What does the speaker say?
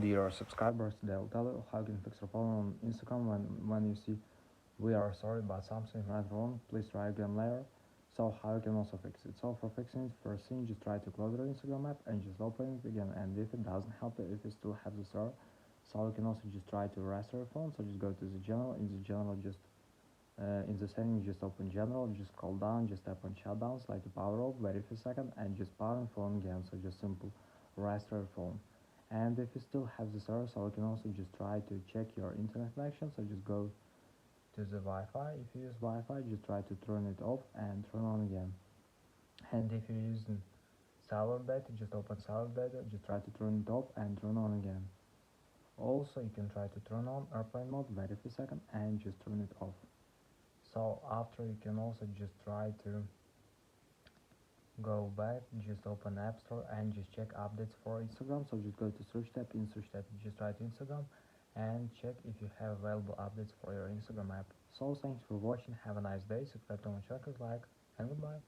Dear subscribers, they'll tell you how you can fix your phone on Instagram when you see we are sorry but something went wrong, please try again later. So how you can also fix it. So for fixing it, first thing just try to close your Instagram app and just open it again, and if it doesn't help it, if you still have this error, so you can also just try to restore your phone. So just go to the general, in the general just in the settings just open general, just scroll down, just tap on shutdown, slide to power off, wait for a second and just power on phone again. So just simple restore your phone. And if you still have this error, so you can also just try to check your internet connection. So just go to the Wi-Fi. If you use Wi-Fi, just try to turn it off and turn on again. And if you're using cellular data, just open cellular data, just try to turn it off and turn on again. Also, you can try to turn on airplane mode, wait for a second and just turn it off. So after, you can also just try to go back, just open App Store and just check updates for Instagram. So just go to search tab, in search tab just write Instagram and check if you have available updates for your Instagram app. So thanks for watching, have a nice day, subscribe to my channel, like, and goodbye.